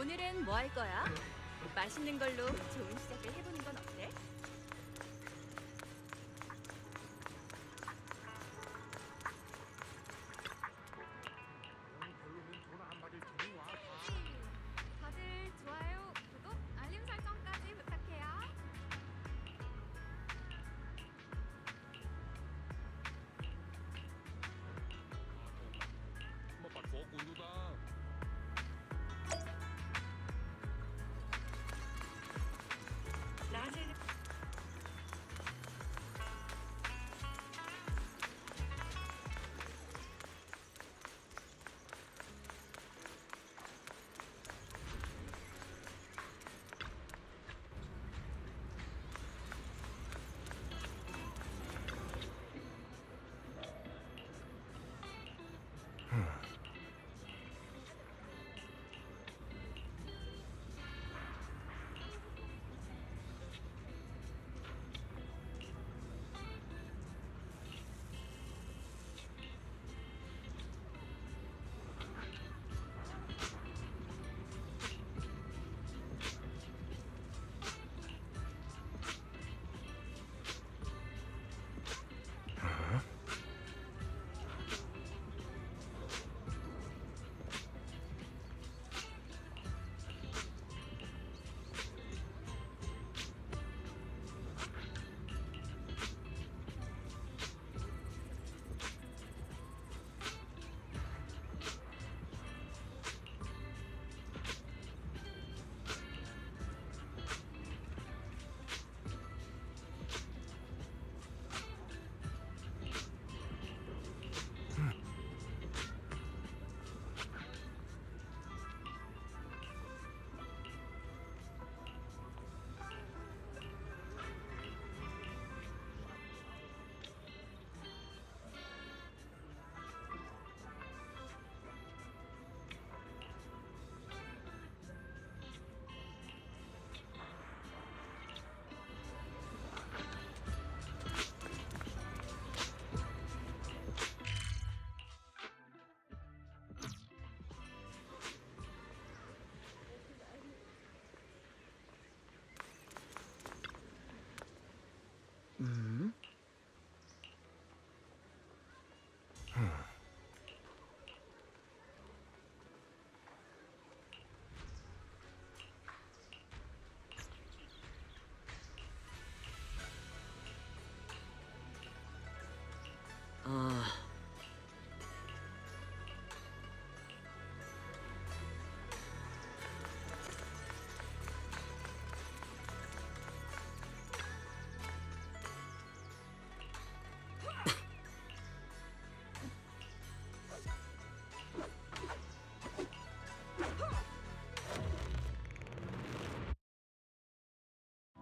오늘은 뭐 할 거야? 맛있는 걸로 좋은 시작을 해보는 건 어때? 다들 좋아요, 구독, 알림 설정까지 부탁해요.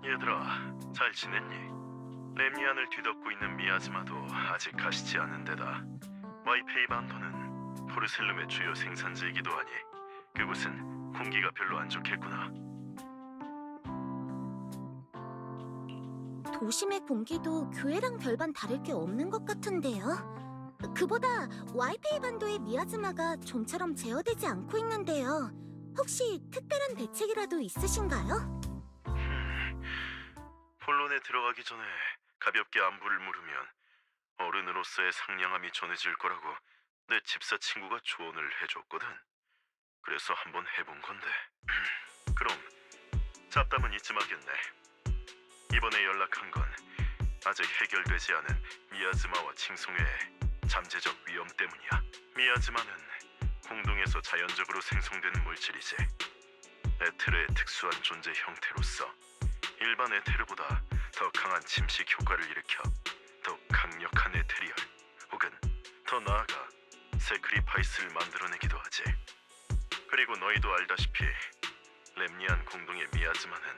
얘들아, 잘 지냈니? 렘니안을 뒤덮고 있는 미아즈마도 아직 가시지 않은 데다 와이페이 반도는 포르셀름의 주요 생산지이기도 하니 그곳은 공기가 별로 안 좋겠구나. 도심의 공기도 교회랑 별반 다를 게 없는 것 같은데요. 그보다 와이페이 반도의 미야즈마가 좀처럼 제어되지 않고 있는데요. 혹시 특별한 대책이라도 있으신가요? 본론에 들어가기 전에 가볍게 안부를 물으면 어른으로서의 상냥함이 전해질 거라고 내 집사 친구가 조언을 해줬거든. 그래서 한번 해본 건데 그럼 잡담은 잊지 마겠네. 이번에 연락한 건 아직 해결되지 않은 미야즈마와 칭송회의 잠재적 위험 때문이야. 미야즈마는 공동에서 자연적으로 생성되는 물질이지. 에테르의 특수한 존재 형태로서 일반 에테르보다 더 강한 침식 효과를 일으켜 더 강력한 에테리얼 혹은 더 나아가 세크리파이스를 만들어내기도 하지. 그리고 너희도 알다시피 렘니안 공동의 미야즈마는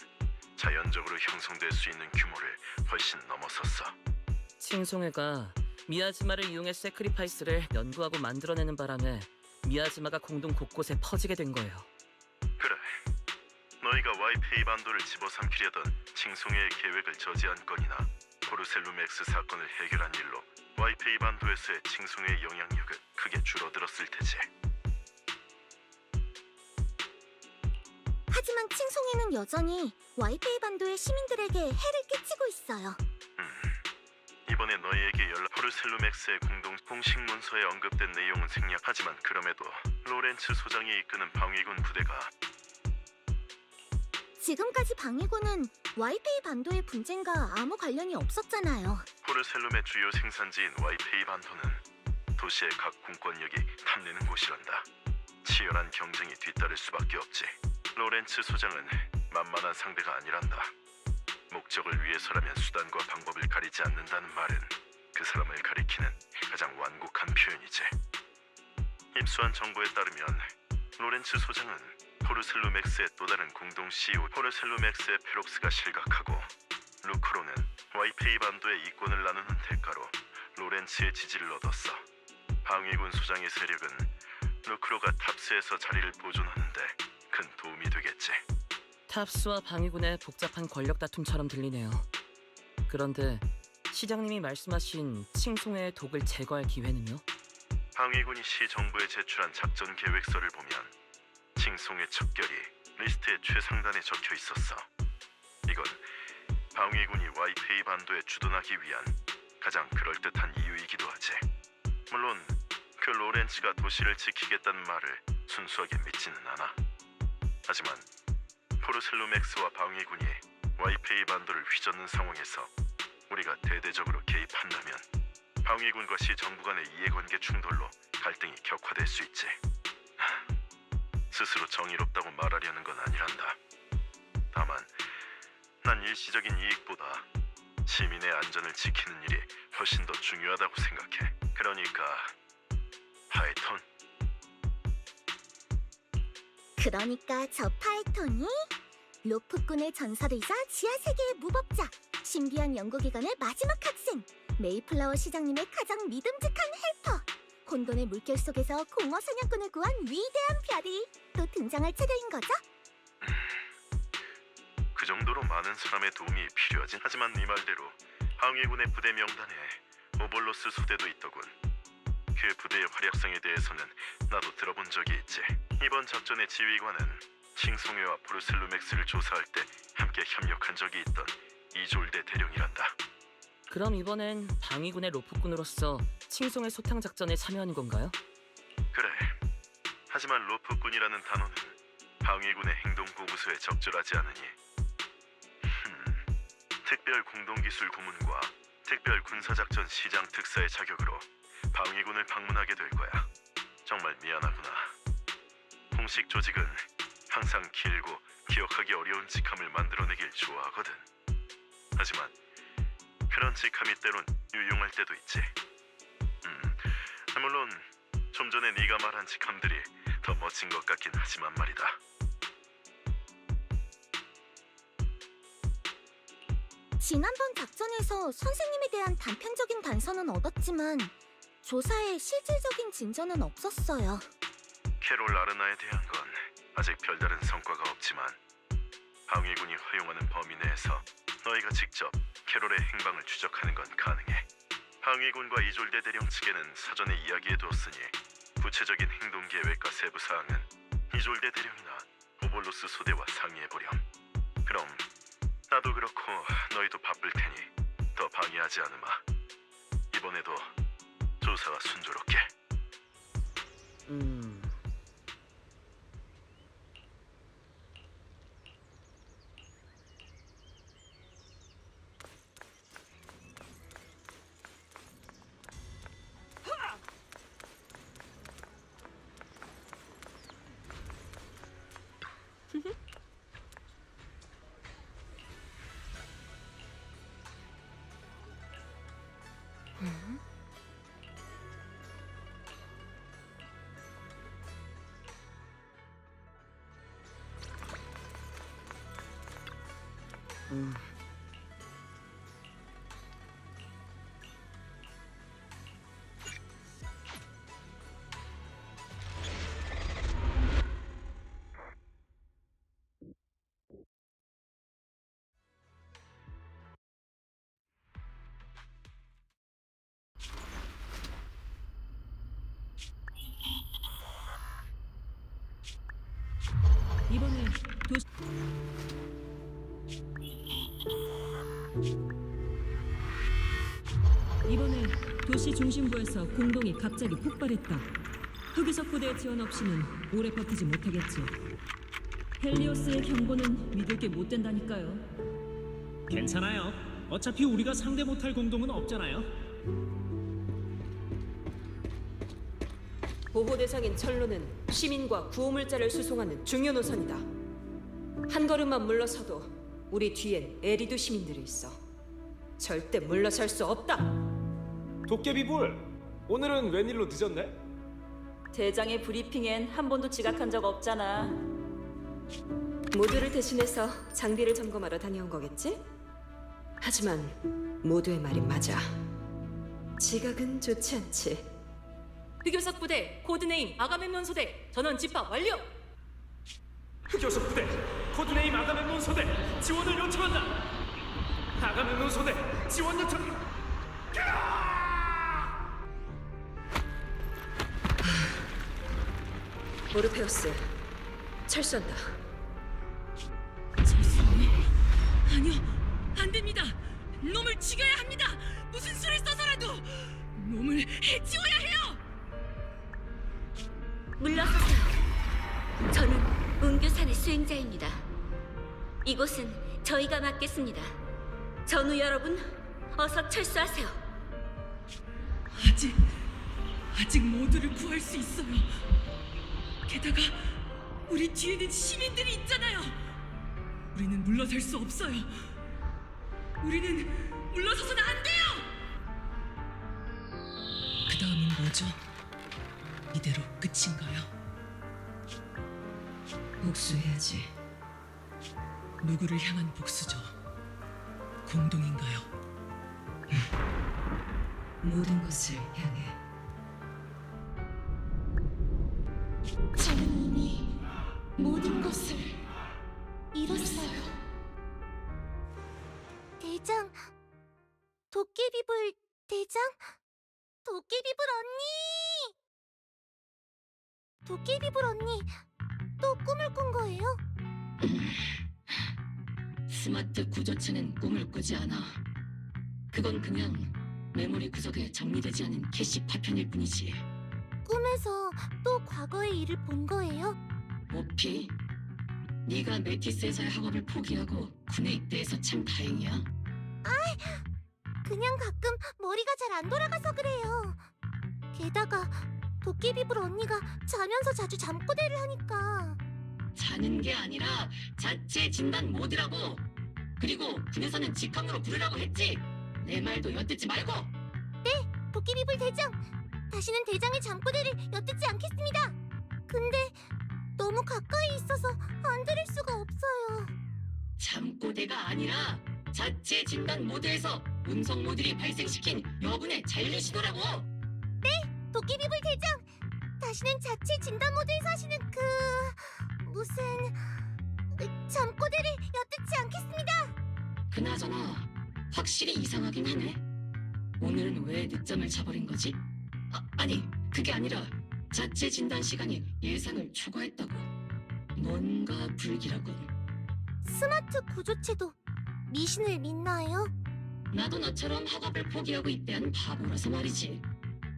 자연적으로 형성될 수 있는 규모를 훨씬 넘어섰어. 칭송회가 미야즈마를 이용해 세크리파이스를 연구하고 만들어내는 바람에 미야즈마가 공동 곳곳에 퍼지게 된 거예요. 그래, 너희가 와이페이 반도를 집어삼키려던 칭송회의 계획을 저지한 건이나 포르셀룸 X 사건을 해결한 일로 와이페이 반도에서의 칭송회의 영향력은 크게 줄어들었을 테지. 하지만 칭송이는 여전히 와이페이 반도의 시민들에게 해를 끼치고 있어요. 이번에 너희에게 포르셀로맥스의 공식 문서에 언급된 내용은 생략하지만 그럼에도 로렌츠 소장이 이끄는 방위군 부대가 지금까지 방위군은 와이페이 반도의 분쟁과 아무 관련이 없었잖아요. 포르셀롬의 주요 생산지인 와이페이 반도는 도시의 각 군권력이 탐내는 곳이란다. 치열한 경쟁이 뒤따를 수밖에 없지. 로렌츠 소장은 만만한 상대가 아니란다. 목적을 위해서라면 수단과 방법을 가리지 않는다는 말은 그 사람을 가리키는 가장 완곡한 표현이지. 입수한 정보에 따르면 로렌츠 소장은 포르셀로맥스의 또 다른 공동 CEO 포르셀로맥스의 페록스가 실각하고 루크로는 와이페이 반도의 이권을 나누는 대가로 로렌츠의 지지를 얻었어. 방위군 소장의 세력은 루크로가 탑스에서 자리를 보존하는데 큰 도움이 되겠지. 탑스와 방위군의 복잡한 권력 다툼처럼 들리네요. 그런데 시장님이 말씀하신 칭송회의 독을 제거할 기회는요? 방위군이 시 정부에 제출한 작전 계획서를 보면 칭송의 척결이 리스트의 최상단에 적혀 있었어. 이건 방위군이 와이페이 반도에 주둔하기 위한 가장 그럴듯한 이유이기도 하지. 물론 그 로렌츠가 도시를 지키겠다는 말을 순수하게 믿지는 않아. 하지만 포르셀로맥스와 방위군이 와이페이 반도를 휘젓는 상황에서 우리가 대대적으로 개입한다면 방위군과 시 정부 간의 이해관계 충돌로 갈등이 격화될 수 있지. 스스로 정의롭다고 말하려는 건 아니란다. 다만 난 일시적인 이익보다 시민의 안전을 지키는 일이 훨씬 더 중요하다고 생각해. 그러니까 파이톤. 그러니까 저 파이톤이 로프꾼의 전설이자 지하세계의 무법자, 신비한 연구기관의 마지막 학생, 메이플라워 시장님의 가장 믿음직한 헬퍼, 혼돈의 물결 속에서 공허 사냥꾼을 구한 위대한 별이 또 등장할 차례인 거죠? 그 정도로 많은 사람의 도움이 필요하진. 하지만 네 말대로 방위군의 부대 명단에 오볼로스 소대도 있더군. 그 부대의 활약상에 대해서는 나도 들어본 적이 있지. 이번 작전의 지휘관은 칭송회와 포르셀로맥스를 조사할 때 함께 협력한 적이 있던 이졸데 대령이란다. 그럼 이번엔 방위군의 로프꾼으로서 칭송회 소탕 작전에 참여하는 건가요? 그래. 하지만 로프꾼이라는 단어는 방위군의 행동 보고서에 적절하지 않으니 특별 공동기술 고문과 특별 군사작전 시장 특사의 자격으로 방위군을 방문하게 될 거야. 정말 미안하구나. 공식 조직은 항상 길고 기억하기 어려운 직함을 만들어내길 좋아하거든. 하지만 그런 직함이 때론 유용할 때도 있지. 물론 좀 전에 네가 말한 직함들이 더 멋진 것 같긴 하지만 말이다. 지난번 작전에서 선생님에 대한 단편적인 단서는 얻었지만 조사에 실질적인 진전은 없었어요. 캐롤 아르나에 대한 건 아직 별다른 성과가 없지만 방위군이 허용하는 범위 내에서 너희가 직접 캐롤의 행방을 추적하는 건 가능해. 방위군과 이졸데 대령 측에는 사전에 이야기해두었으니 구체적인 행동 계획과 세부 사항은 이졸데 대령이나 오볼로스 소대와 상의해보렴. 그럼 나도 그렇고 너희도 바쁠 테니 더 방해하지 않으마. 이번에도 조사가 순조롭게. 이번에 이번에 도시 중심부에서 공동이 갑자기 폭발했다. 흑유석 부대의 지원 없이는 오래 버티지 못하겠지. 헬리오스의 경고는 믿을 게 못 된다니까요. 괜찮아요. 어차피 우리가 상대 못할 공동은 없잖아요. 보호 대상인 철로는 시민과 구호물자를 수송하는 중요 노선이다. 한 걸음만 물러서도 우리 뒤엔 에리두 시민들이 있어. 절대 물러설 수 없다. 도깨비불, 오늘은 웬일로 늦었네? 대장의 브리핑엔 한 번도 지각한 적 없잖아. 모두를 대신해서 장비를 점검하러 다녀온 거겠지? 하지만 모두의 말이 맞아. 지각은 좋지 않지. 흑요석 부대 코드네임 아가멤논 소대 전원 집합 완료. 흑요석 부대, 코드네임 아가멤논 소대, 지원을 요청한다! 아가멤논 소대, 지원 요청! 오르페우스, 철수한다. 철수님? 아니요, 안 됩니다. 놈을 죽여야 합니다. 무슨 수를 써서라도 놈을 해치워야 해요. 물러서세요. 저는 운교산의 수행자입니다. 이곳은 저희가 맡겠습니다. 전우 여러분, 어서 철수하세요. 아직 모두를 구할 수 있어요. 게다가 우리 뒤에는 시민들이 있잖아요. 우리는 물러설 수 없어요. 우리는 물러서서는 안 돼요. 그 다음은 뭐죠? 이대로 끝인가요? 복수해야지. 누구를 향한 복수죠? 공동인가요? 모든 것을 향해. 저는 이미 모든 것을 잃었어요. 대장, 도깨비불 대장, 도깨비불 언니! 도깨비불 언니, 또 꿈을 꾼 거예요? 스마트 구조체는 꿈을 꾸지 않아. 그건 그냥 메모리 구석에 정리되지 않은 캐시 파편일 뿐이지. 꿈에서 또 과거의 일을 본 거예요? 오피, 네가 메티스에서의 학업을 포기하고 군에 입대해서 참 다행이야. 그냥 가끔 머리가 잘 안 돌아가서 그래요. 게다가 도깨비불 언니가 자면서 자주 잠꼬대를 하니까. 자는 게 아니라 자체 진단 모드라고. 그리고 군에서는 직함으로 부르라고 했지. 내 말도 엿듣지 말고. 도깨비불 대장, 다시는 대장의 잠꼬대를 엿듣지 않겠습니다. 근데 너무 가까이 있어서 안 들을 수가 없어요. 잠꼬대가 아니라 자체 진단 모드에서 음성 모듈이 발생시킨 여분의 잔류 신호라고. 도깨비불 대장, 다시는 자체 진단 모드에서 하시는 무슨 잠꼬대를 엿듣지 않겠습니다. 그나저나 확실히 이상하긴 하네. 오늘은 왜 늦잠을 자버린 거지? 아니 그게 아니라 자체 진단 시간이 예상을 초과했다고. 뭔가 불길하군. 스마트 구조체도 미신을 믿나요? 나도 너처럼 학업을 포기하고 입대한 바보라서 말이지.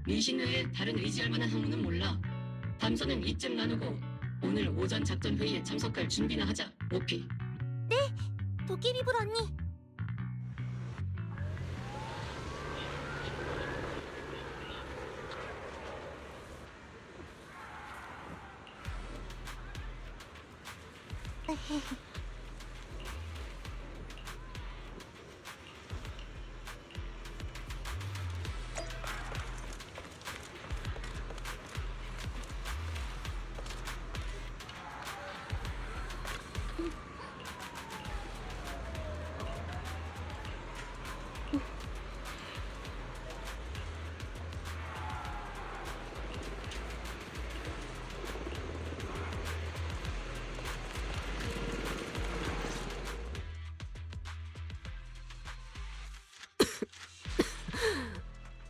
미신 외에 다른 의지할 만한 학문은 몰라. 담소는 이쯤 나누고 오늘 오전 작전 회의에 참석할 준비나 하자. 오피. 도깨비불 언니.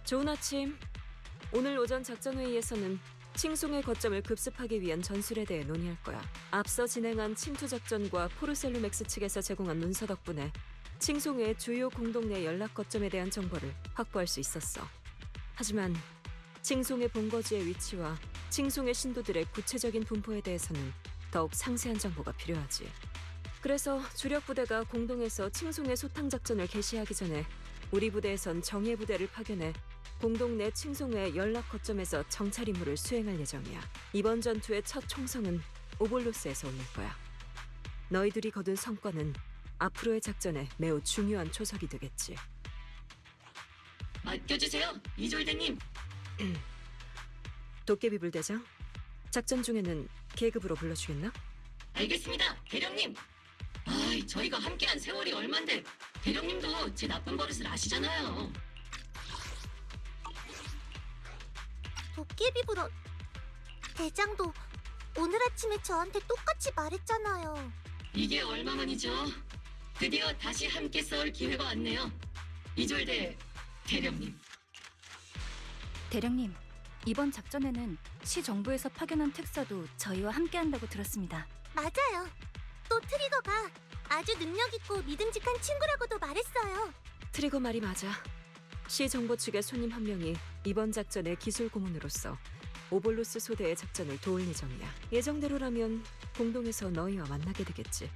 좋은 아침. 오늘 오전 작전 회의에서는 칭송의 거점을 급습하기 위한 전술에 대해 논의할 거야. 앞서 진행한 침투 작전과 포르셀루맥스 측에서 제공한 문서 덕분에 칭송의 주요 공동 내 연락 거점에 대한 정보를 확보할 수 있었어. 하지만 칭송의 본거지의 위치와 칭송의 신도들의 구체적인 분포에 대해서는 더욱 상세한 정보가 필요하지. 그래서 주력 부대가 공동에서 칭송의 소탕 작전을 개시하기 전에 우리 부대에선 정예 부대를 파견해 공동 내 칭송의 연락 거점에서 정찰 임무를 수행할 예정이야. 이번 전투의 첫 총성은 오볼로스에서 올릴 거야. 너희들이 거둔 성과는 앞으로의 작전에 매우 중요한 초석이 되겠지. 맡겨주세요, 이졸대님. 도깨비불 대장, 작전 중에는 계급으로 불러주겠나? 알겠습니다, 대령님. 저희가 함께한 세월이 얼만데 대령님도 제 나쁜 버릇을 아시잖아요. 도깨비불은 대장도 오늘 아침에 저한테 똑같이 말했잖아요. 이게 얼마만이죠? 드디어 다시 함께 싸울 기회가 왔네요. 이졸대 대령님. 대령님, 이번 작전에는 시 정부에서 파견한 특사도 저희와 함께한다고 들었습니다. 맞아요. 또 트리거가 아주 능력있고 믿음직한 친구라고도 말했어요. 트리거 말이 맞아. 시 정보 측의 손님 한 명이 이번 작전의 기술 고문으로서 오볼로스 소대의 작전을 도울 예정이야. 예정대로라면 공동에서 너희와 만나게 되겠지.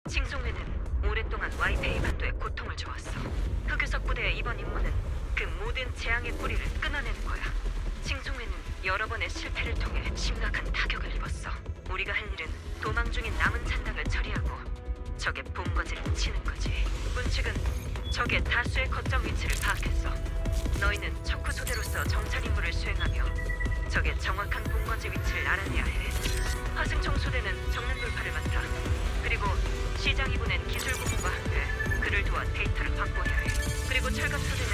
칭송회는 오랫동안 와이페이 반도에 고통을 줘왔어. 흑유석 부대의 이번 임무는 그 모든 재앙의 뿌리를 끊어내는 거야. 칭송회는 여러 번의 실패를 통해 심각한 타격을 입었어. 우리가 할 일은 도망 중인 남은 잔당을 처리하고 적의 본거지를 치는 거지. 군측은 적의 다수의 거점 위치를 파악했어. 너희는 척후 소대로서 정찰 임무를 수행하며 적의 정확한 본거지 위치를 알아내야 해. 화승총 소대는 정면 돌파를 맡아. 그리고 시장 이분은 기술 부부와 함께 그를 도와 데이터를 확보해야 해. 그리고 철갑 소대는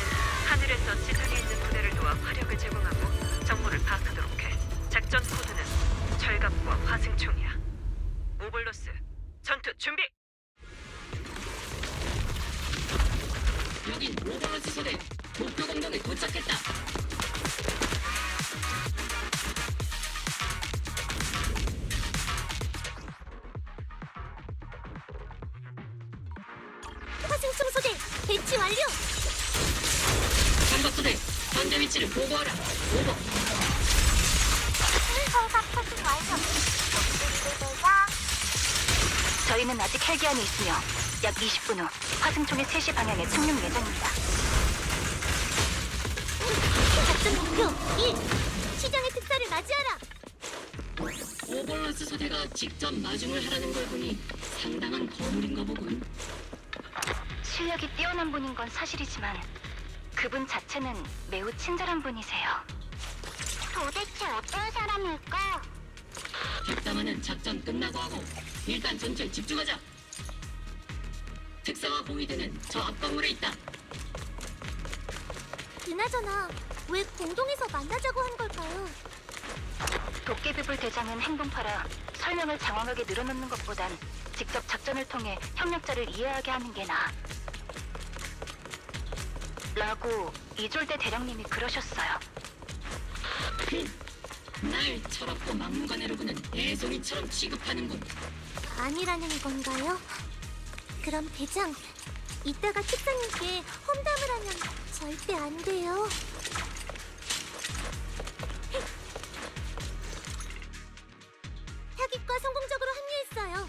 하늘에서 지상에 있는 부대를 도와 화력을 제공하고 정보를 파악하도록 해. 작전 코드는 철갑과 화승총이야. 오볼로스, 전투 준비! 여긴 오버로스 소대 목표 공동에 도착했다. 화승총 소대 배치 완료! 정박 소대 현재 위치를 보고하라. 오버. 확인 완료. 저희는 아직 헬기 안에 있으며 약 20분 후 화승총의 3시 방향에 착륙 예정입니다. 작전 목표 1. 시장의 특사를 맞이하라. 오버로스 소대가 직접 마중을 하라는 걸 보니 상당한 거물인가 보군. 실력이 뛰어난 분인 건 사실이지만 그분 자체는 매우 친절한 분이세요. 도대체 어떤 사람일까? 뒷담화는 작전 끝나고 하고 일단 전투에 집중하자. 특사와 호위대는 저 앞건물에 있다. 그나저나 왜 공동에서 만나자고 한 걸까요? 도깨비불 대장은 행동파라 설명을 장황하게 늘어놓는 것보단 직접 작전을 통해 협력자를 이해하게 하는 게 나아. 라고 이졸대 대령님이 그러셨어요. 날 철없고 막무가내로구는 애송이처럼 취급하는군. 아니라는 건가요? 그럼 대장, 이따가 특사님께 험담을 하면 절대 안 돼요. 타깃과 성공적으로 합류했어요.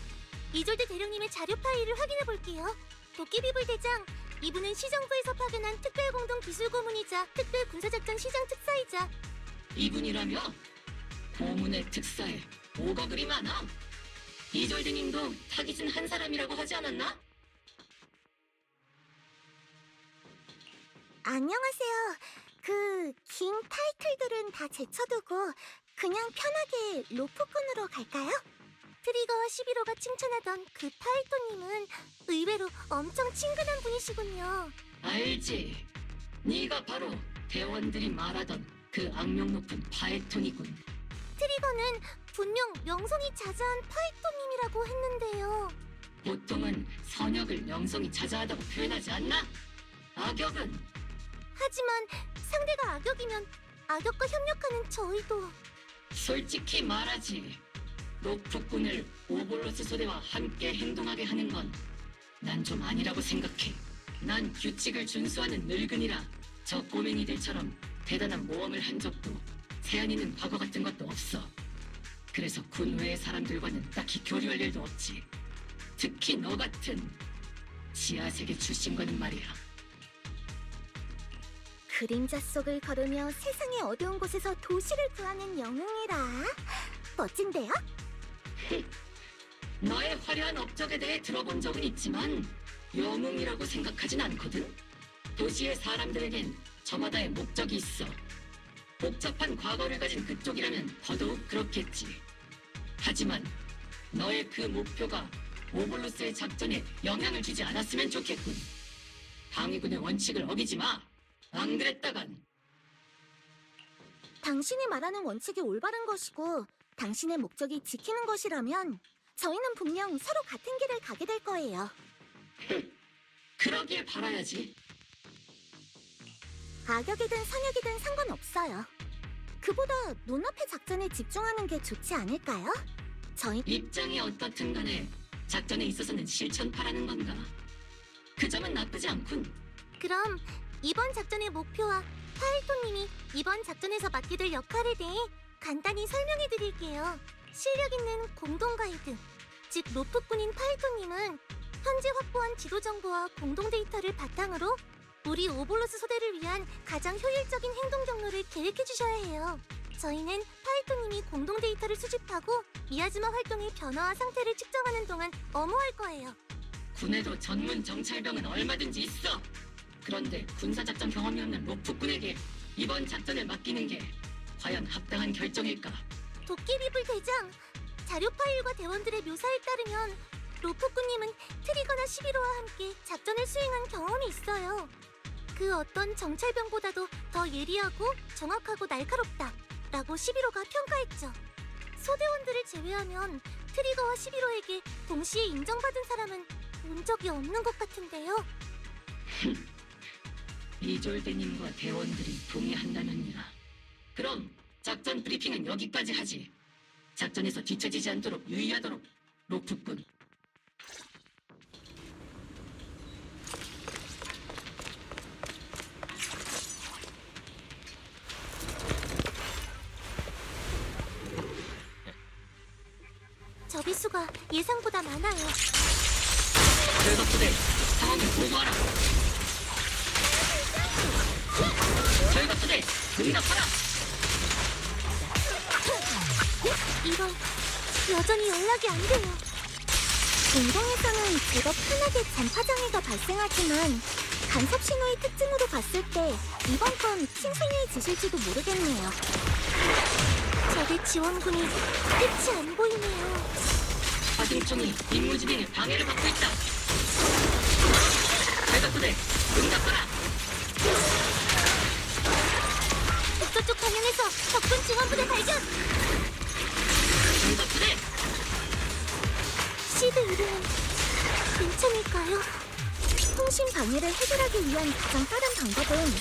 이졸드 대령님의 자료 파일을 확인해 볼게요. 도깨비불 대장, 이분은 시정부에서 파견한 특별공동기술고문이자 특별군사작전 시장 특사이자 이분이라며? 고문의 특사에 뭐가 그리 많아? 이졸드님도 타깃은 한 사람이라고 하지 않았나? 안녕하세요. 그 긴 타이틀들은 다 제쳐두고 그냥 편하게 로프꾼으로 갈까요? 트리거와 11호가 칭찬하던 그 파이토님은 의외로 엄청 친근한 분이시군요. 알지. 네가 바로 대원들이 말하던 그 악명 높은 파에톤이군. 트리거는 분명 명성이 자자한 파이토님이라고 했는데요. 보통은 선역을 명성이 자자하다고 표현하지 않나? 악역은 하지만 상대가 악역이면 악역과 협력하는 저희도 솔직히 말하지. 로프꾼을 오볼로스 소대와 함께 행동하게 하는 건 난 좀 아니라고 생각해. 난 규칙을 준수하는 늙은이라 저 꼬맹이들처럼 대단한 모험을 한 적도 세안 있는 과거 같은 것도 없어. 그래서 군 외의 사람들과는 딱히 교류할 일도 없지. 특히 너 같은 지하세계 출신과는 말이야. 그림자 속을 걸으며 세상의 어두운 곳에서 도시를 구하는 영웅이라 멋진데요? 너의 화려한 업적에 대해 들어본 적은 있지만 영웅이라고 생각하진 않거든. 도시의 사람들에겐 저마다의 목적이 있어. 복잡한 과거를 가진 그쪽이라면 더더욱 그렇겠지. 하지만 너의 그 목표가 오볼로스의 작전에 영향을 주지 않았으면 좋겠군. 방위군의 원칙을 어기지 마. 안 그랬다간 당신이 말하는 원칙이 올바른 것이고 당신의 목적이 지키는 것이라면 저희는 분명 서로 같은 길을 가게 될 거예요. 그러길 바라야지. 악역이든 선역이든 상관없어요. 그보다 눈앞의 작전에 집중하는 게 좋지 않을까요? 저희 입장이 어떻든 간에 작전에 있어서는 실천파라는 건가. 그 점은 나쁘지 않군. 그럼 이번 작전의 목표와 파일토님이 이번 작전에서 맡게 될 역할에 대해 간단히 설명해 드릴게요. 실력 있는 공동 가이드, 즉 로프꾼인 파일토님은 현재 확보한 지도 정보와 공동 데이터를 바탕으로 우리 오볼로스 소대를 위한 가장 효율적인 행동 경로를 계획해 주셔야 해요. 저희는 파일토님이 공동 데이터를 수집하고 미야즈마 활동의 변화와 상태를 측정하는 동안 엄호할 거예요. 군에도 전문 정찰병은 얼마든지 있어. 그런데 군사작전 경험이 없는 로프꾼에게 이번 작전을 맡기는 게 과연 합당한 결정일까? 도깨비불 대장, 자료 파일과 대원들의 묘사에 따르면 로프꾼님은 트리거나 11호와 함께 작전을 수행한 경험이 있어요. 그 어떤 정찰병보다도 더 예리하고 정확하고 날카롭다 라고 11호가 평가했죠. 소대원들을 제외하면 트리거와 11호에게 동시에 인정받은 사람은 본 적이 없는 것 같은데요. 이졸대님과 대원들이 동의한다면야. 그럼 작전 브리핑은 여기까지 하지. 작전에서 뒤처지지 않도록 유의하도록. 로프꾼. 접이수가 예상보다 많아요. 결과부대 상황을 보고하라. 결과부대 응답하라. 이런, 여전히 연락이 안 돼요. 공동에서는 제법 흔하게 전파장애가 발생하지만 간섭 신호의 특징으로 봤을 때 이번 건轻소유해지실지도 모르겠네요. 적의 지원군이 끝이 안 보이네요. 화승총이 임무 진행에 방해를 받고 있다. 결과부대 응답하라. 북서쪽 방향에서 적군 지원부대 발견! 결과부대 시드 이름은 괜찮을까요? 통신 방해를 해결하기 위한 가장 빠른 방법은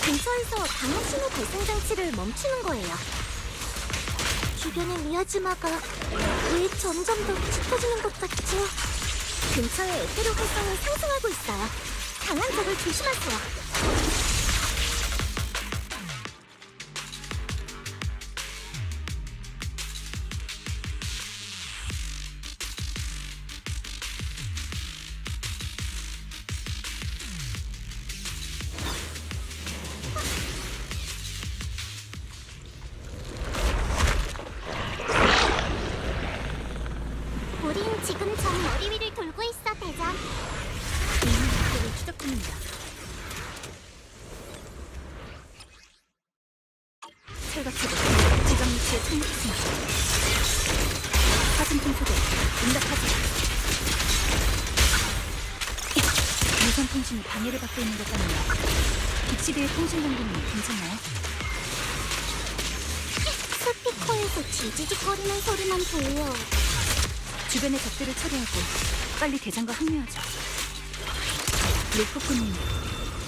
근처에서 방어 신호 발생 장치를 멈추는 거예요. 주변의 미야즈마가 왜 점점 더 짙어지는 것 같죠? 근처의 에테로 활성이 상승하고 있어요. 강한 적을 조심하세요. 우린 지금 전 머리 위를 돌고 있어, 대장. 목표를 추적 중입니다. 철갑체도 지정 위치에 착륙했습니다. 사진통 소대, 응답하세요. 무선 통신이 방해를 받고 있는 것 같네요. 기치대의 통신 정보는 괜찮나요? 스피커에서 지지직거리는 소리만 들려. 주변의 적들을 처리하고 빨리 대장과 합류하죠. 리코코님,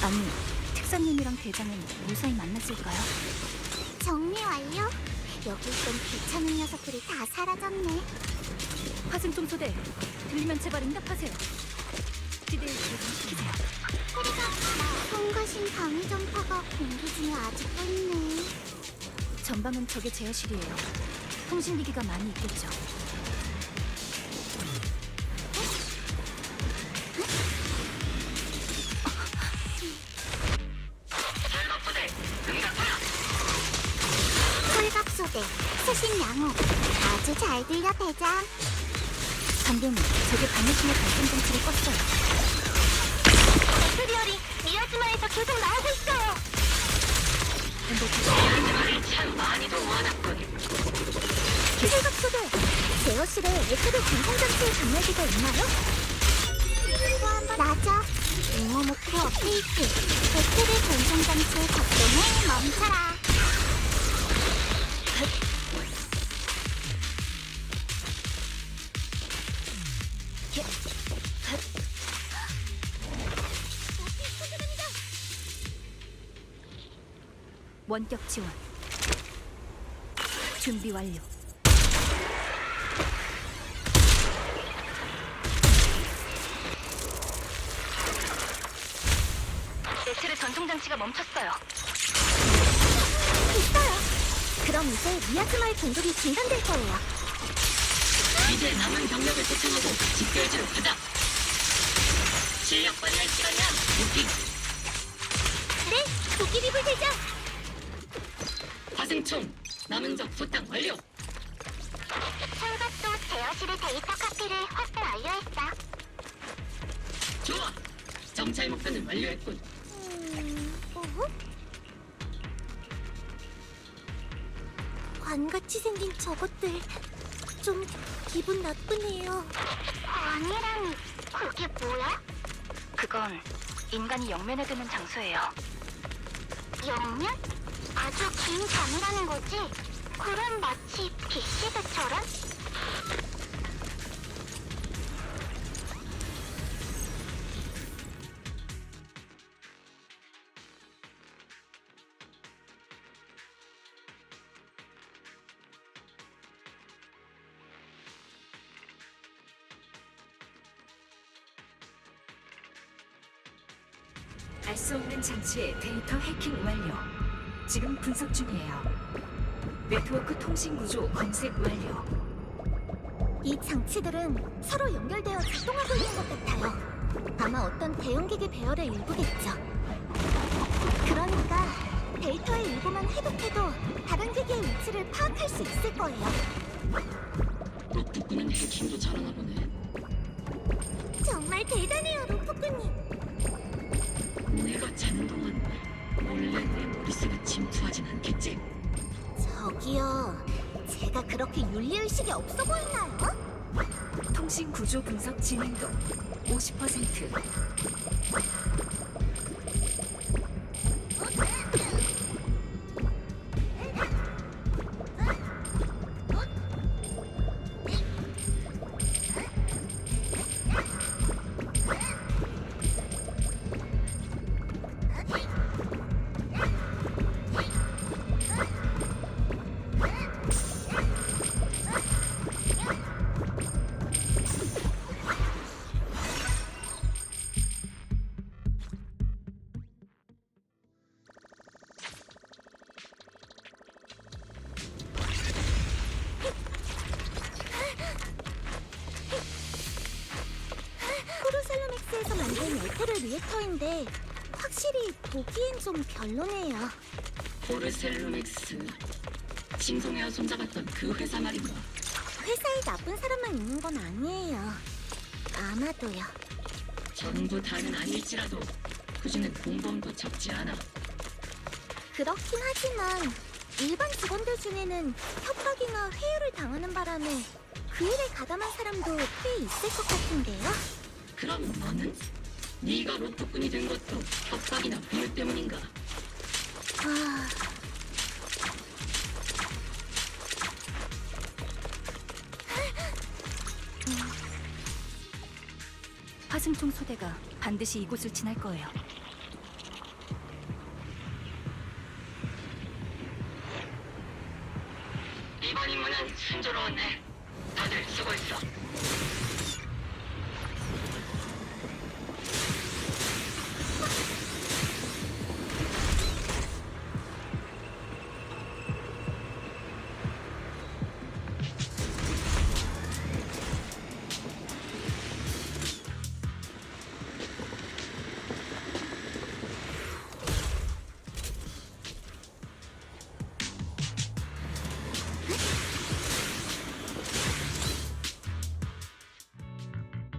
아니 특사님이랑 대장은 무사히 만났을까요? 정리 완료. 여기 있던 귀찮은 녀석들이 다 사라졌네. 화승총 소대, 들리면 제발 응답하세요. 지대에 시키세요. 통과신 방위 전파가 공기 중에 아직도 있네. 전방은 적의 제어실이에요. 통신기기가 많이 있겠죠. 홀각소대, 수신 양호. 아주 잘 들려, 대장. 방금 적의 방해신의 발전 장치를 껐어요. 트리얼이 미야지마에서 계속 나오고 있어요. 홀각소대, 제어실에 에크드 전송장치의 전열기가 있나요? 맞아. 응호 목표 업데이트. 에크드 전송장치의 작동을 멈춰라. 원격 지원. 준비 완료. 에트르 전송 장치가 멈췄어요. 있어요. 그럼 이제 미야지마의 공격이 중단될 거예요. 이제 남은 병력을 대청하고 집결지로 가자. 실력 발휘할 시간이야. 무기 네, 도끼리불 대장. 화승총 남은 적 소탕 완료. 철갑도 제어실의 데이터 카피를 확대 완료했어. 좋아. 정찰 목표는 완료했군. 관같이 생긴 저것들 좀 기분 나쁘네요. 관이라니 그게 뭐야? 그건 인간이 영면에 드는 장소예요. 영면? 아주 긴 잠이라는 거지? 그럼 마치 빅시드처럼? 알 수 없는 장치의 데이터 해킹 완료. 지금 분석 중이에요. 네트워크 통신 구조 검색 완료. 이 장치들은 서로 연결되어 작동하고 있는 것 같아요. 아마 어떤 대형기기 배열의 일부겠죠. 그러니까 데이터의 일부만 회복해도 다른 기기의 위치를 파악할 수 있을 거예요. 로프꾼은 해킹도 잘하나 보네. 정말 대단해요, 로프꾼님. 내가 자는 동안 몰래 내 머릿속에 침투하진 않겠지? 저기요, 제가 그렇게 윤리의식이 없어 보이나요? 통신 구조 분석 진행도 50%. 코르셀로맥스에서 만든 에테르 리액터인데 확실히 보기엔 좀 별로네요. 포르셀로맥스. 싱송회와 손잡았던 그 회사 말인가? 회사에 나쁜 사람만 있는 건 아니에요. 아마도요. 전부 다는 아닐지라도 그중엔 공범도 적지 않아. 그렇긴 하지만 일반 직원들 중에는 협박이나 회유를 당하는 바람에 그 일에 가담한 사람도 꽤 있을 것 같은데요. 그럼 너는? 네가 로프꾼이 된 것도 협박이나 비밀 때문인가? 화승총 소대가 반드시 이곳을 지날 거예요. 이번 임무는 순조로웠네. 다들 수고했어.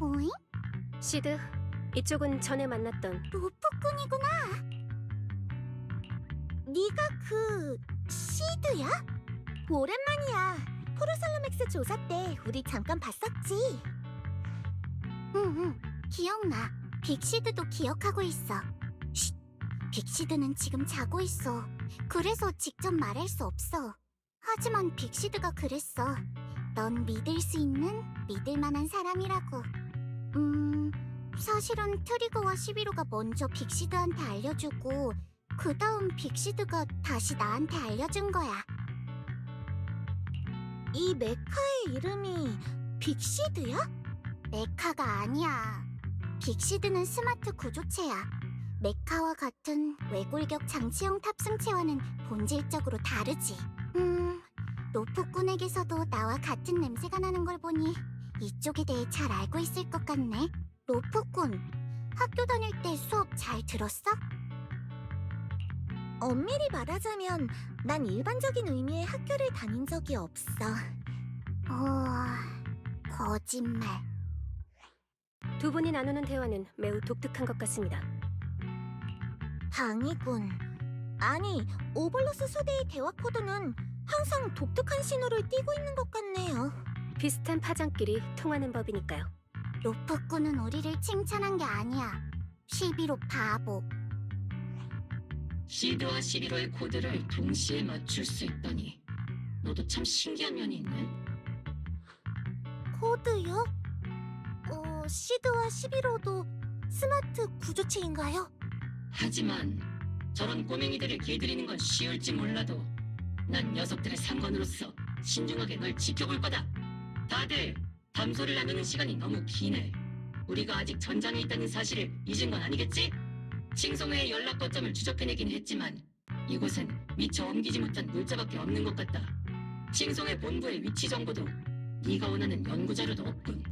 오잉? 시드, 이쪽은 전에 만났던 로프꾼이구나. 네가 그 시드야? 오랜만이야. 포르살로맥스 조사 때 우리 잠깐 봤었지. 응, 기억나. 빅시드도 기억하고 있어. 쉿, 빅시드는 지금 자고 있어. 그래서 직접 말할 수 없어. 하지만 빅시드가 그랬어. 넌 믿을 수 있는 믿을 만한 사람이라고. 사실은 트리거와 11호가 먼저 빅시드한테 알려주고 그 다음 빅시드가 다시 나한테 알려준 거야. 이 메카의 이름이 빅시드야? 메카가 아니야. 빅시드는 스마트 구조체야. 메카와 같은 외골격 장치형 탑승체와는 본질적으로 다르지. 로프꾼에게서도 나와 같은 냄새가 나는 걸 보니 이쪽에 대해 잘 알고 있을 것 같네. 로프꾼, 학교 다닐 때 수업 잘 들었어? 엄밀히 말하자면 난 일반적인 의미의 학교를 다닌 적이 없어. 거짓말. 두 분이 나누는 대화는 매우 독특한 것 같습니다. 방이군. 아니, 오블로스 소대의 대화 코드는 항상 독특한 신호를 띠고 있는 것 같네요. 비슷한 파장끼리 통하는 법이니까요. 로프꾼은 우리를 칭찬한 게 아니야. 11호 바보. 시드와 11호의 코드를 동시에 맞출 수 있다니. 너도 참 신기한 면이 있네. 코드요? 시드와 11호도 스마트 구조체인가요? 하지만 저런 꼬맹이들을 길들이는 건 쉬울지 몰라도 난 녀석들의 상관으로서 신중하게 널 지켜볼 거다. 다들 담소를 나누는 시간이 너무 기네. 우리가 아직 전장에 있다는 사실을 잊은 건 아니겠지? 칭송회의 연락 거점을 추적해내긴 했지만 이곳엔 미처 옮기지 못한 물자밖에 없는 것 같다. 칭송회 본부의 위치 정보도 네가 원하는 연구 자료도 없군.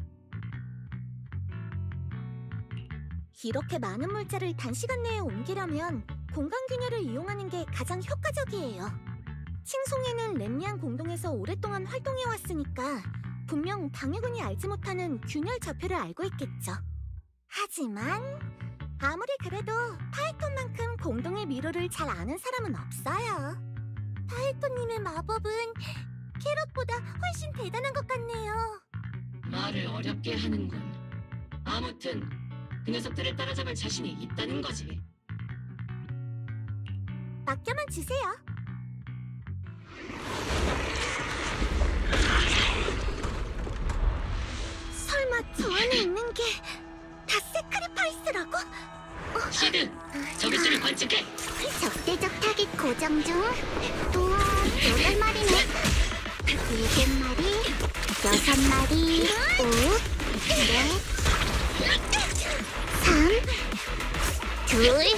이렇게 많은 물자를 단시간 내에 옮기려면 공간 균열을 이용하는 게 가장 효과적이에요. 칭송회는 렘리안 공동에서 오랫동안 활동해왔으니까 분명 방해군이 알지 못하는 균열 좌표를 알고 있겠죠. 하지만 아무리 그래도 파이톤만큼 공동의 미로를 잘 아는 사람은 없어요. 파이톤님의 마법은 캐럿보다 훨씬 대단한 것 같네요. 말을 어렵게 하는군. 아무튼 그 녀석들을 따라잡을 자신이 있다는 거지. 맡겨만 주세요. 설마 저 안에 있는 게 다 세크리파이스라고? 시드! 저기들을 관측해! 적대적 타깃 고정 중. 우와, 8마리네. 7마리, 6마리, 5, 4, 3, 2, 1.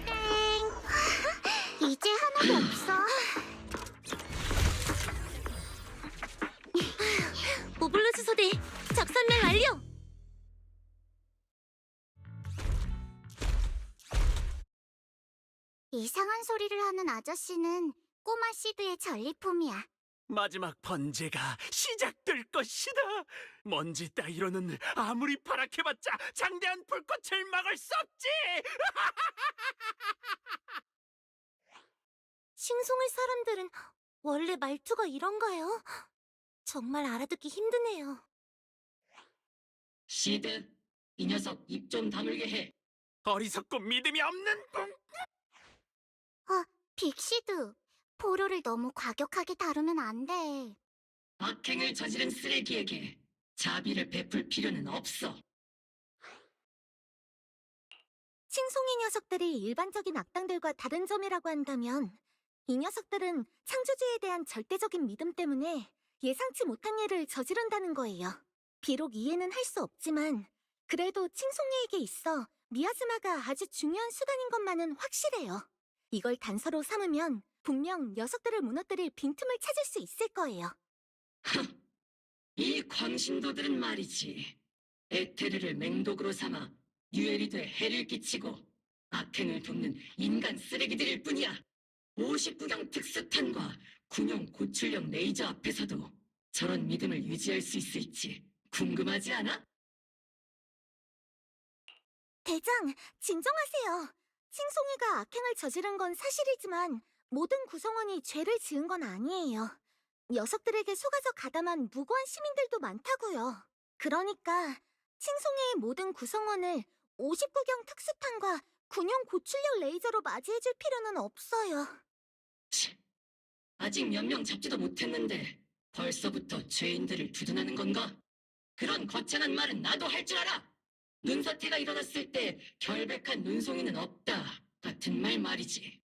땡. 이제 하나도 없어. 오블로스 소대 적선멸 완료. 이상한 소리를 하는 아저씨는 꼬마 시드의 전리품이야. 마지막 번제가 시작될 것이다. 먼지 따위로는 아무리 파랗게봤자 장대한 불꽃을 막을 수 없지. 칭송의 사람들은 원래 말투가 이런가요? 정말 알아듣기 힘드네요. 시드, 이 녀석 입 좀 다물게 해. 어리석고 믿음이 없는 공. 빅시드, 포로를 너무 과격하게 다루면 안 돼. 악행을 저지른 쓰레기에게 자비를 베풀 필요는 없어. 칭송이 녀석들이 일반적인 악당들과 다른 점이라고 한다면 이 녀석들은 창조주에 대한 절대적인 믿음 때문에 예상치 못한 일을 저지른다는 거예요. 비록 이해는 할 수 없지만 그래도 칭송이에게 있어 미아즈마가 아주 중요한 수단인 것만은 확실해요. 이걸 단서로 삼으면 분명 녀석들을 무너뜨릴 빈틈을 찾을 수 있을 거예요. 이 광신도들은 말이지. 에테르를 맹독으로 삼아 유에리드에 해를 끼치고 악행을 돕는 인간 쓰레기들일 뿐이야. 59경 특수탄과 군용 고출력 레이저 앞에서도 저런 믿음을 유지할 수 있을지 궁금하지 않아? 대장, 진정하세요. 칭송이가 악행을 저지른 건 사실이지만 모든 구성원이 죄를 지은 건 아니에요. 녀석들에게 속아서 가담한 무고한 시민들도 많다고요. 그러니까 칭송이의 모든 구성원을 59경 특수탄과 군용 고출력 레이저로 맞이해줄 필요는 없어요. 치, 아직 몇 명 잡지도 못했는데 벌써부터 죄인들을 두둔하는 건가? 그런 거창한 말은 나도 할 줄 알아! 눈사태가 일어났을 때 결백한 눈송이는 없다 같은 말 말이지.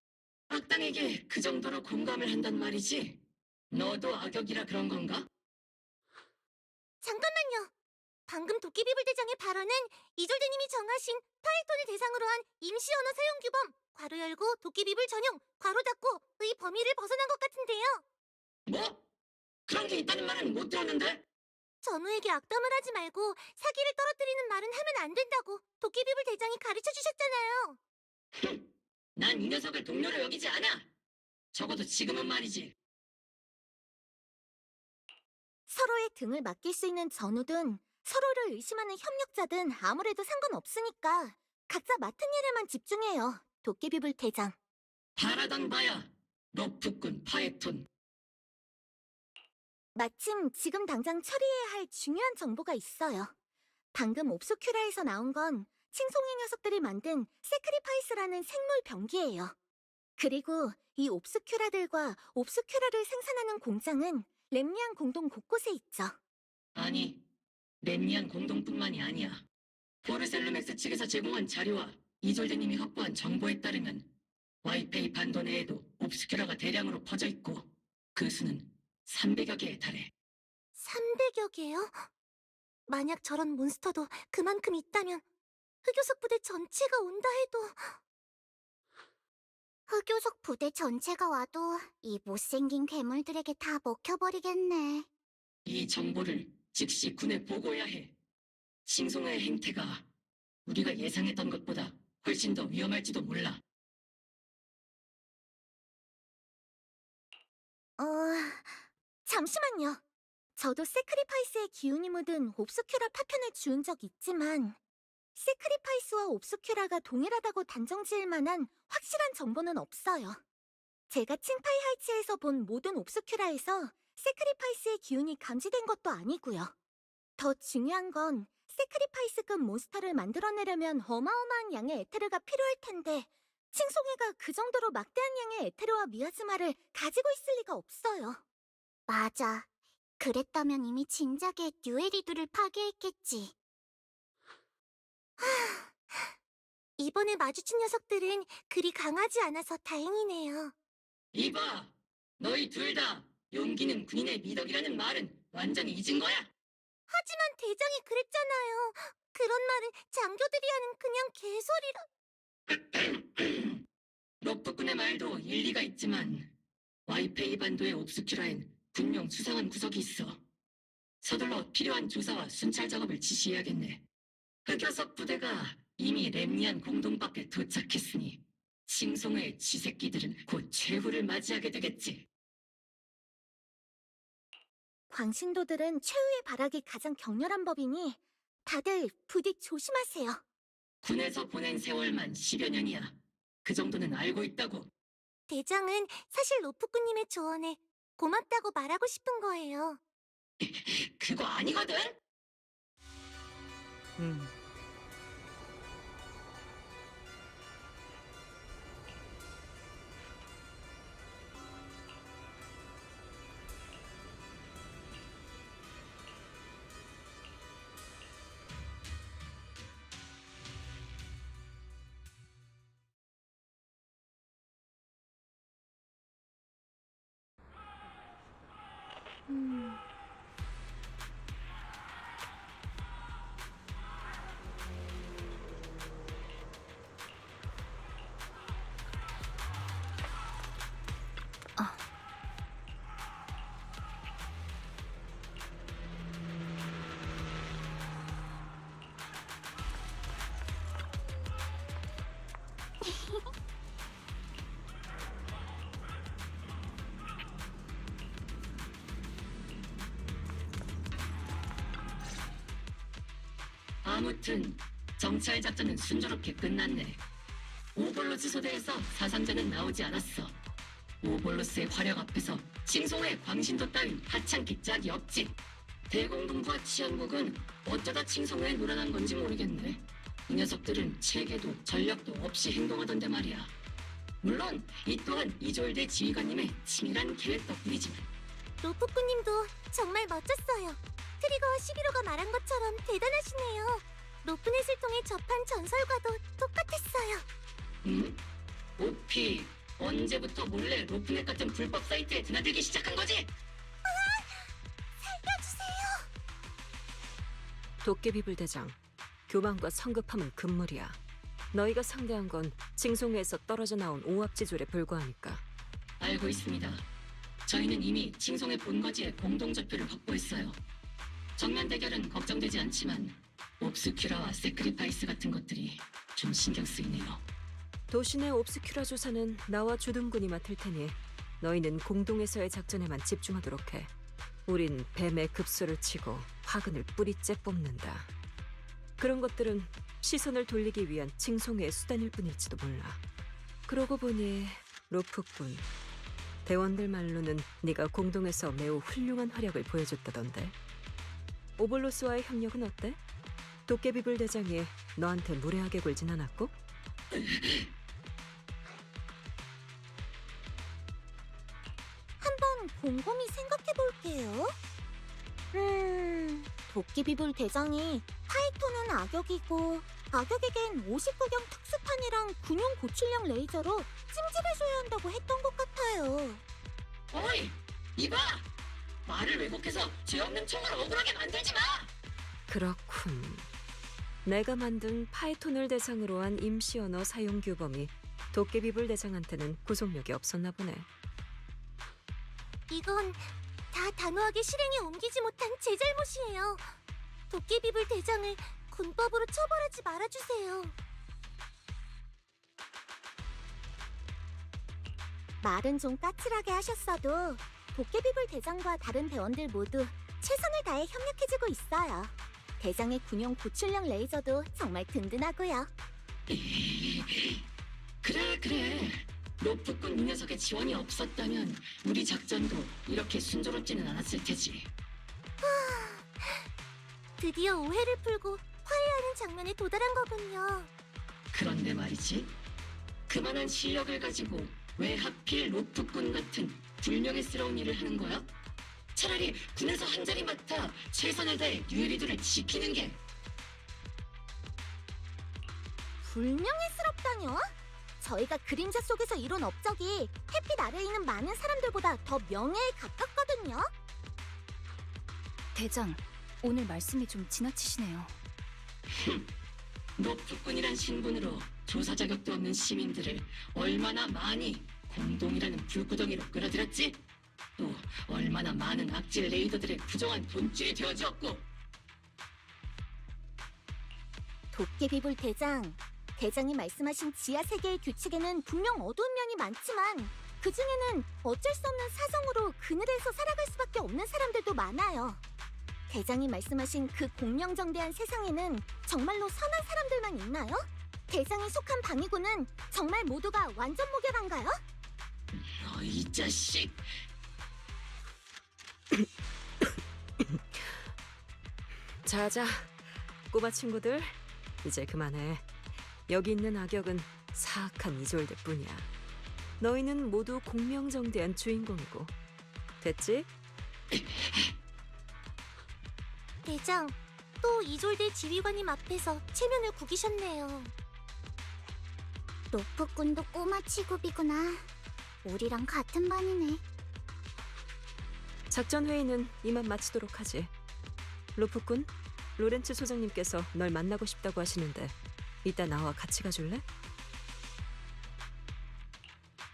악당에게 그 정도로 공감을 한단 말이지. 너도 악역이라 그런 건가? 잠깐만요. 방금 도끼비불 대장의 발언은 이졸드님이 정하신 파이톤을 대상으로 한 임시 언어 사용 규범 괄호 열고 도끼비불 전용 괄호 닫고의 범위를 벗어난 것 같은데요. 뭐? 그런 게 있다는 말은 못 들었는데? 전우에게 악담을 하지 말고 사기를 떨어뜨리는 말은 하면 안 된다고 도끼비불 대장이 가르쳐 주셨잖아요. 난 이 녀석을 동료로 여기지 않아! 적어도 지금은 말이지. 서로의 등을 맡길 수 있는 전우든 서로를 의심하는 협력자든 아무래도 상관없으니까 각자 맡은 일에만 집중해요. 도끼비불 대장. 바라던 바야. 로프꾼 파에톤. 마침 지금 당장 처리해야 할 중요한 정보가 있어요. 방금 옵스큐라에서 나온 건 칭송이 녀석들이 만든 세크리파이스라는 생물 병기예요. 그리고 이 옵스큐라들과 옵스큐라를 생산하는 공장은 렘니안 공동 곳곳에 있죠. 아니, 렘니안 공동뿐만이 아니야. 포르셀루맥스 측에서 제공한 자료와 이졸데님이 확보한 정보에 따르면 와이페이 반도 내에도 옵스큐라가 대량으로 퍼져 있고 그 수는 300여 개에 달해. 300여 개요? 만약 저런 몬스터도 그만큼 있다면 흑요석 부대 전체가 온다 해도... 흑요석 부대 전체가 와도 이 못생긴 괴물들에게 다 먹혀버리겠네. 이 정보를 즉시 군에 보고해야 해. 칭송의 행태가 우리가 예상했던 것보다 훨씬 더 위험할지도 몰라. 잠시만요. 저도 세크리파이스의 기운이 묻은 옵스큐라 파편을 주운 적 있지만 세크리파이스와 옵스큐라가 동일하다고 단정지을 만한 확실한 정보는 없어요. 제가 칭파이 하이츠에서 본 모든 옵스큐라에서 세크리파이스의 기운이 감지된 것도 아니고요. 더 중요한 건 세크리파이스급 몬스터를 만들어내려면 어마어마한 양의 에테르가 필요할 텐데 칭송이가 그 정도로 막대한 양의 에테르와 미아즈마를 가지고 있을 리가 없어요. 맞아. 그랬다면 이미 진작에 뉴에리두를 파괴했겠지. 이번에 마주친 녀석들은 그리 강하지 않아서 다행이네요. 이봐! 너희 둘 다 용기는 군인의 미덕이라는 말은 완전히 잊은 거야? 하지만 대장이 그랬잖아요. 그런 말은 장교들이 하는 그냥 개소리라. 로프꾼의 말도 일리가 있지만 와이페이 반도의 옵스큐라엔 분명 수상한 구석이 있어. 서둘러 필요한 조사와 순찰 작업을 지시해야겠네. 흑요석 부대가 이미 렘니안 공동밖에 도착했으니 칭송의 쥐새끼들은 곧 최후를 맞이하게 되겠지. 광신도들은 최후의 발악이 가장 격렬한 법이니 다들 부디 조심하세요. 군에서 보낸 세월만 10여 년이야. 그 정도는 알고 있다고. 대장은 사실 로프꾸님의 조언에 고맙다고 말하고 싶은 거예요. 그거 아니거든? 아무튼 정찰 작전은 순조롭게 끝났네. 오볼로스 소대에서 사상자는 나오지 않았어. 오볼로스의 화력 앞에서 칭송의 광신도 따윈 하찮게 짝이 없지. 대공동부와 치안국은 어쩌다 칭송회에 놀아난 건지 모르겠네. 이 녀석들은 체계도 전력도 없이 행동하던데 말이야. 물론 이 또한 이졸대 지휘관님의 치밀한 계획 덕분이지만. 로프꾼님도 정말 멋졌어요. 트리거 11호가 말한 것처럼 대단하시네요. 로프넷을 통해 접한 전설과도 똑같았어요. 오피, 언제부터 몰래 로프넷 같은 불법 사이트에 드나들기 시작한 거지? 살려주세요. 도깨비불 대장, 교만과 성급함은 금물이야. 너희가 상대한 건 징송회에서 떨어져 나온 오합지졸에 불과하니까. 알고 있습니다. 저희는 이미 칭송의 본거지에 공동좌표를 확보했어요. 정면 대결은 걱정되지 않지만 옵스큐라와 세크리파이스 같은 것들이 좀 신경 쓰이네요. 도시 내 옵스큐라 조사는 나와 주둔군이 맡을 테니 너희는 공동에서의 작전에만 집중하도록 해. 우린 뱀의 급소를 치고 화근을 뿌리째 뽑는다. 그런 것들은 시선을 돌리기 위한 징송회의 수단일 뿐일지도 몰라. 그러고 보니 로프꾼, 대원들 말로는 네가 공동에서 매우 훌륭한 활약을 보여줬다던데. 오볼로스와의 협력은 어때? 도깨비불 대장이 너한테 무례하게 굴진 않았고? 한번 곰곰이 생각해볼게요. 도깨비불 대장이 파이톤은 악역이고 악역에겐 59경 특수판이랑 군용 고출력 레이저로 찜질해줘야 한다고 했던 것 같아요. 어이! 이봐! 말을 왜곡해서 죄 없는 총을 억울하게 만들지 마! 그렇군. 내가 만든 파이톤을 대상으로 한 임시 언어 사용 규범이 도깨비불 대장한테는 구속력이 없었나 보네. 이건 다 단호하게 실행에 옮기지 못한 제 잘못이에요. 도깨비불 대장을 군법으로 처벌하지 말아주세요. 말은 좀 까칠하게 하셨어도 도깨비불 대장과 다른 대원들 모두 최선을 다해 협력해주고 있어요. 대장의 군용 고출력 레이저도 정말 든든하고요. 그래. 로프꾼 이 녀석의 지원이 없었다면 우리 작전도 이렇게 순조롭지는 않았을 테지. 드디어 오해를 풀고 화해하는 장면에 도달한 거군요. 그런데 말이지. 그만한 실력을 가지고 왜 하필 로프꾼 같은 불명예스러운 일을 하는 거야? 차라리 군에서 한 자리 맡아 최선을 다해 유해리들을 지키는 게. 불명예스럽다뇨? 저희가 그림자 속에서 이룬 업적이 햇빛 아래에 있는 많은 사람들보다 더 명예에 가깝거든요. 대장, 오늘 말씀이 좀 지나치시네요. 로프꾼이란 신분으로 조사 자격도 없는 시민들을 얼마나 많이 공동이라는 불구덩이로 끌어들였지? 또 얼마나 많은 악질 레이더들의 부정한 돈줄이 되어주었고. 도깨비불 대장, 대장이 말씀하신 지하 세계의 규칙에는 분명 어두운 면이 많지만 그 중에는 어쩔 수 없는 사정으로 그늘에서 살아갈 수밖에 없는 사람들도 많아요. 대장이 말씀하신 그 공명정대한 세상에는 정말로 선한 사람들만 있나요? 대장이 속한 방위군은 정말 모두가 완전 무결한가요? 이 자식! 자자, 꼬마 친구들, 이제 그만해. 여기 있는 악역은 사악한 이졸들 뿐이야. 너희는 모두 공명정대한 주인공이고. 됐지? 대장, 또 이졸대 지휘관님 앞에서 체면을 구기셨네요. 로프꾼도 꼬마 취급이구나. 우리랑 같은 반이네. 작전 회의는 이만 마치도록 하지. 로프꾼, 로렌츠 소장님께서 널 만나고 싶다고 하시는데 이따 나와 같이 가줄래?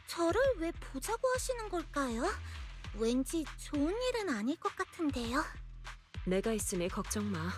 저를 왜 보자고 하시는 걸까요? 왠지 좋은 일은 아닐 것 같은데요. 내가 있으니 걱정 마.